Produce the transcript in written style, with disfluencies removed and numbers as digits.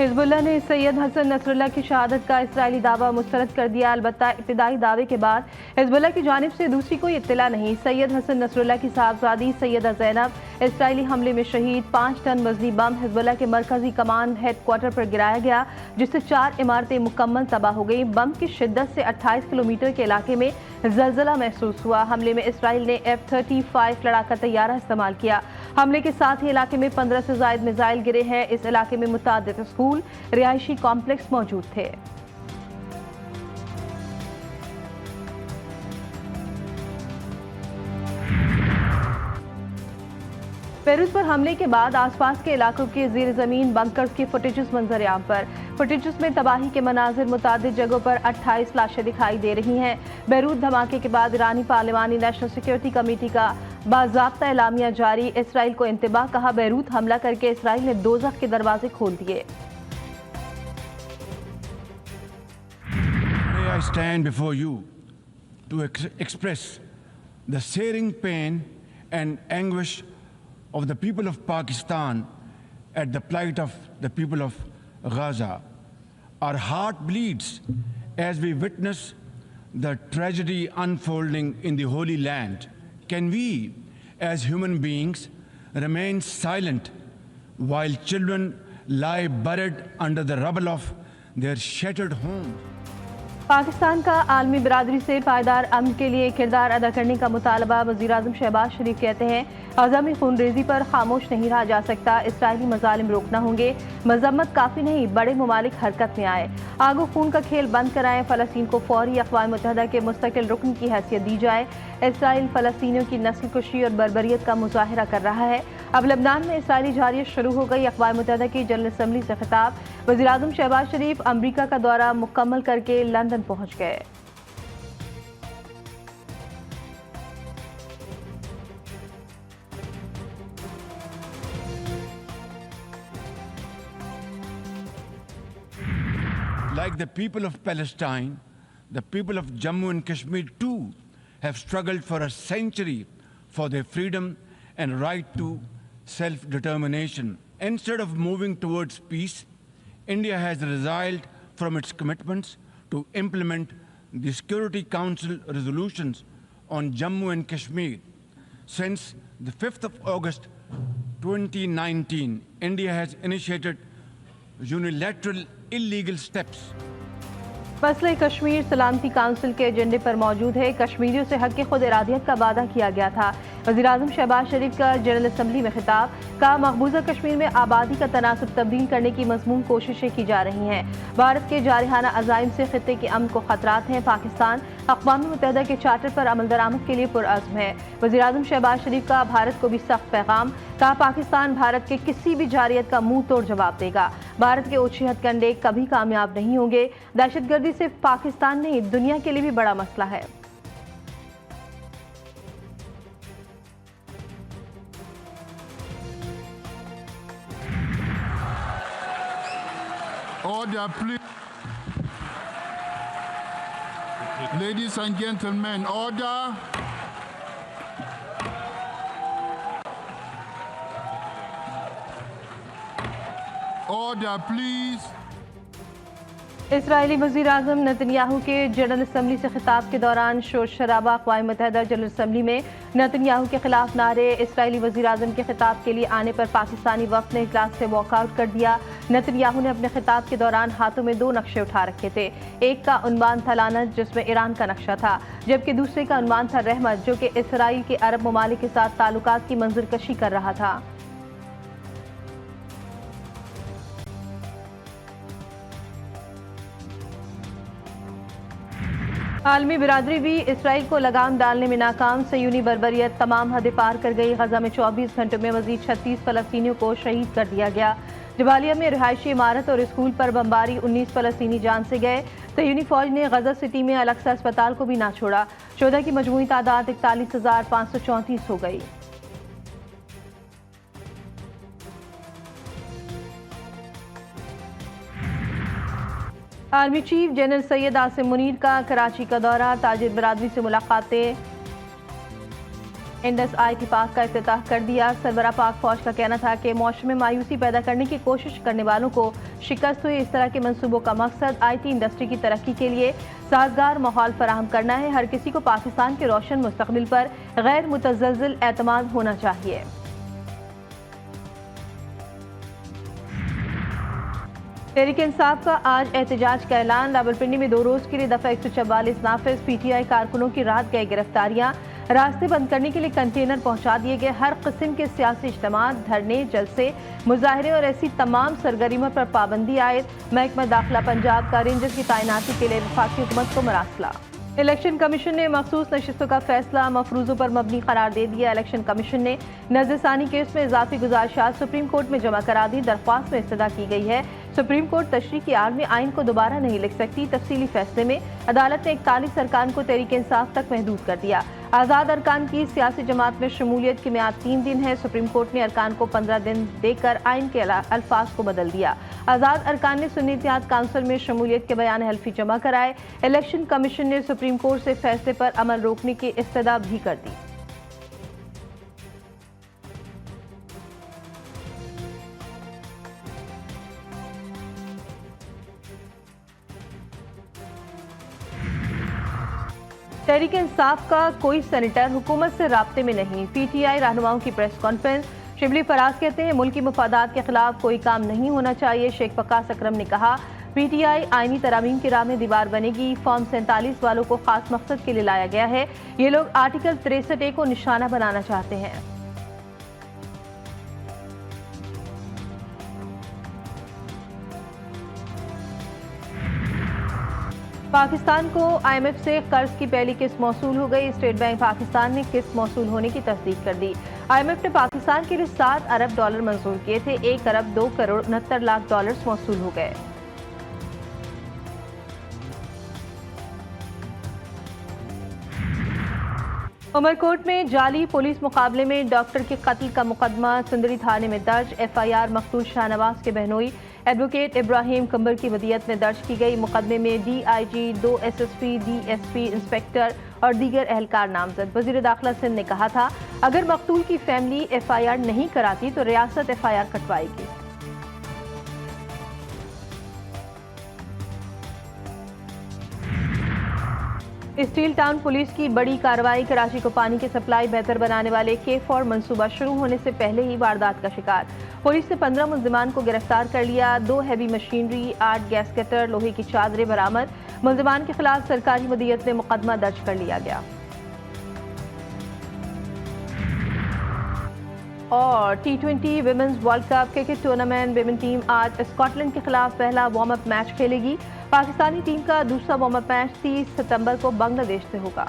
Hezbollah ने Syed Hasan Nasrallah की शहादत का इसराइली दावा मुस्तरद कर दिया। अलबत्ता इब्तिदाई दावे के बाद हिजबुल्लाह की जानिब से दूसरी कोई इत्तला नहीं। सैयद हसन नसरुल्लाह की साहबजादी सैयदा ज़ैनब इसराइली हमले में शहीद। 5 टन वजनी बम हिजबुल्लाह के मरकजी कमांड हेडक्वार्टर पर गिराया गया, जिससे 4 इमारतें मुकम्मल तबाह हो गई। बम की शिद्दत से 28 किलोमीटर के इलाके में जलजला महसूस हुआ। हमले में इसराइल ने F-35 लड़ाका तैयारा इस्तेमाल किया। हमले के साथ ही इलाके में 15 से ज़ायद मिसाइल गिरे हैं। इस इलाके में मुतादिद स्कूल, रिहायशी कॉम्प्लेक्स मौजूद थे। बेरूत पर हमले के बाद आसपास के इलाकों के ज़ेर ज़मीन बंकर्स की फुटेजेस मंजर आम पर। फुटेजेस में तबाही के मनाजिर, मुतादिद जगहों पर 28 लाशें दिखाई दे रही हैं। बेरूत धमाके के बाद ईरानी पार्लिमानी नेशनल सिक्योरिटी कमेटी का बाज़ाब्ता एलामिया जारी। इसराइल को इंतबाह, कहा बेरूत हमला करके इसराइल ने दोज़ख के दरवाजे खोल दिए। I stand before you to express the searing pain and anguish of the people of Pakistan at the plight of the people of Gaza. Our heart bleeds as we witness the tragedy unfolding in the Holy Land. Can we, as human beings, remain silent while children lie buried under the rubble of their shattered homes? Pakistan का आलमी बिरादरी से पायदार अमन के लिए किरदार अदा करने का मुतालबा। वज़ीर-ए-आज़म शहबाज शरीफ कहते हैं, गाज़ा में खूनरेज़ी पर खामोश नहीं रहा जा सकता, इसराइली मज़ालिम रोकना होंगे। मजम्मत काफ़ी नहीं, बड़े ममालिक हरकत में आए। आगो खून का खेल बंद कराएं। फ़लस्तीन को फ़ौरी अक़वाम मुत्तहिदा के मुस्तकिल रुकन की हैसियत दी जाए। इसराइल फ़लस्तीनियों की नस्ल कुशी और बर्बरियत का मुज़ाहिरा कर रहा है। अब लबनान में इसराइली जारियत शुरू हो गई। अक़वाम मुत्तहिदा की जनरल असम्बली से खिताब। वज़ीर-ए-आज़म शहबाज शरीफ अमरीका का दौरा मुकम्मल करके लंदन पहुँच गए। Like the people of Palestine, the people of Jammu and Kashmir too have struggled for a century for their freedom and right to self-determination. Instead of moving towards peace, India has resiled from its commitments to implement the Security Council resolutions on Jammu and Kashmir. Since the 5th of August 2019, India has initiated unilateral illegal steps. मसले कश्मीर सलामती council के एजेंडे पर मौजूद है। कश्मीरियों से हक़ खुद इरादियत का वादा किया गया था। वज़ीर-ए-आज़म शहबाज शरीफ का जनरल असम्बली में खिताब, का मकबूजा कश्मीर में आबादी का तनासब तब्दील करने की मज़मून कोशिशें की जा रही हैं। भारत के जारहाना अज़ाइम से खित्ते के अमन को खतरात हैं। पाकिस्तान अक़वाम मुत्तहिदा के चार्टर पर अमल दरामद के लिए पुरअज़्म है। वज़ीर-ए-आज़म शहबाज शरीफ का भारत को भी सख्त पैगाम, कहा पाकिस्तान भारत के किसी भी जारियत का मुंह तोड़ जवाब देगा। भारत के ओछे हथकंडे कभी कामयाब नहीं होंगे। दहशतगर्दी सिर्फ पाकिस्तान नहीं, दुनिया के लिए भी बड़ा मसला है। Order, please. Ladies and gentlemen, order. Order, please. Israeli वज़ीर-ए-आज़म नेतन्याहू के जनरल असम्बली से खिताब के दौरान शोर शराबा। अक़वाम मुत्तहिदा जनरल असम्बली में नेतन्याहू के खिलाफ नारे। इसराइली वज़ीर-ए-आज़म के खिताब के लिए आने पर पाकिस्तानी वफ़द ने इजलास से वॉकआउट कर दिया। नेतन्याहू ने अपने खिताब के दौरान हाथों में 2 नक्शे उठा रखे थे। एक का उन्वान था लानत, जिसमें ईरान का नक्शा था, जबकि दूसरे का उन्वान था रहमत, जो कि इसराइल के अरब ममालिक के साथ ताल्लुकात की मंजरकशी कर रहा था। आलमी बिरादरी भी इसराइल को लगाम डालने में नाकाम। सयूनी बर्बरियत तमाम हदें पार कर गई। गजा में 24 घंटों में मजीद 36 फलस्तीनियों को शहीद कर दिया गया। जबालिया में रिहायशी इमारत और स्कूल पर बमबारी, 19 फलस्तीनी जान से गए। सयूनी फौज ने गजा सिटी में अल-अक्सा अस्पताल को भी ना छोड़ा। 14 की मजमूई तादाद 41,534 हो गई। Army chief general Syed Asim Munir का कराची का दौरा। ताजिर बरादरी से मुलाकातें। इंडस IT पार्क का इफ्तिताह कर दिया। सरबराह पाक फौज का कहना था कि मौसम में मायूसी पैदा करने की कोशिश करने वालों को शिकस्त हुई। इस तरह के मंसूबों का मकसद IT इंडस्ट्री की तरक्की के लिए साजगार माहौल फराहम करना है। हर किसी को पाकिस्तान के रोशन मुस्तकबिल पर गैर मुतज़लज़िल एतमाद होना चाहिए। तहरीक इंसाफ का आज एहतजाज का ऐलान। रावलपिंडी में 2 रोज के लिए दफा 144 नाफिज। PTI कारकुनों की रात गए गिरफ्तारियां। रास्ते बंद करने के लिए कंटेनर पहुंचा दिए गए। हर किस्म के सियासी इज्तिमा, धरने, जलसे, मुजाहरे और ऐसी तमाम सरगर्मियों पर पाबंदी आयद। महकमा दाखिला पंजाब का रेंजर्स की तैनाती के लिए वफाकी हुकूमत को मरासला। इलेक्शन कमीशन ने मखसूस नशिस्तों का फैसला मफरूजों पर मबनी करार दे दिया। इलेक्शन कमीशन ने नजरसानी केस में इजाफी गुजारिशात सुप्रीम कोर्ट में जमा करा दी। दरख्वास्त में इस्तदा की गई है। सुप्रीम कोर्ट तशरीह की आड़ में आइन को दोबारा नहीं लिख सकती। तफसीली फैसले में अदालत ने 41 अरकान को तहरीक इंसाफ तक महदूद कर दिया। आज़ाद अरकान की सियासी जमात में शमूलियत की मियाद 3 दिन है। सुप्रीम कोर्ट ने अरकान को 15 दिन देकर आइन के अल्फाज को बदल दिया। आज़ाद अरकान ने सुन्नी इत्तेहाद काउंसिल में शमूलियत के बयान हल्फी जमा कराए। इलेक्शन कमीशन ने सुप्रीम कोर्ट से फैसले पर अमल रोकने की इस्तदा भी कर दी। तहरीक इंसाफ का कोई सेनेटर हुकूमत से राब्ते में नहीं। PTI रहनुमाओं की प्रेस कॉन्फ्रेंस। शिबली फराज कहते हैं मुल्की मफादात के खिलाफ कोई काम नहीं होना चाहिए। शेख वकास अकरम ने कहा PTI आईनी तरामीम की राह में दीवार बनेगी। फॉर्म 47 वालों को खास मकसद के लिए लाया गया है। ये लोग आर्टिकल 63A को निशाना बनाना चाहते हैं। पाकिस्तान को IMF से कर्ज की पहली किस्त मौसूल हो गई। स्टेट बैंक पाकिस्तान ने किस्त मौसूल होने की तस्दीक कर दी। IMF ने पाकिस्तान के लिए $7 अरब मंजूर किए थे। 1 अरब 2 करोड़ 69 लाख डॉलर्स मौसूल हो गए। उमरकोट में जाली पुलिस मुकाबले में डॉक्टर के कत्ल का मुकदमा सुंदरी थाने में दर्ज। FIR मकतूल शाहनवाज के बहनोई एडवोकेट इब्राहिम कंबर की वदियत में दर्ज की गई। मुकदमे में DIG, 2 SSP, DSP, इंस्पेक्टर और दीगर एहलकार नामजद। वजीर दाखिला सिंध ने कहा था अगर मकतूल की फैमिली FIR नहीं कराती तो रियासत FIR कटवाएगी। स्टील टाउन पुलिस की बड़ी कार्रवाई। कराची को पानी की सप्लाई बेहतर बनाने वाले K4 मंसूबा शुरू होने से पहले ही वारदात का शिकार। पुलिस ने 15 मुल्जिमान को गिरफ्तार कर लिया। 2 हैवी मशीनरी, 8 गैस कटर, लोहे की चादरें बरामद। मुल्जिमान के खिलाफ सरकारी मदीयत में मुकदमा दर्ज कर लिया गया। और T20 women's world cup cricket tournament women team आज स्कॉटलैंड के खिलाफ पहला वार्म अप मैच खेलेगी। पाकिस्तानी टीम का दूसरा वार्म अप मैच 30 सितंबर को बांग्लादेश से होगा।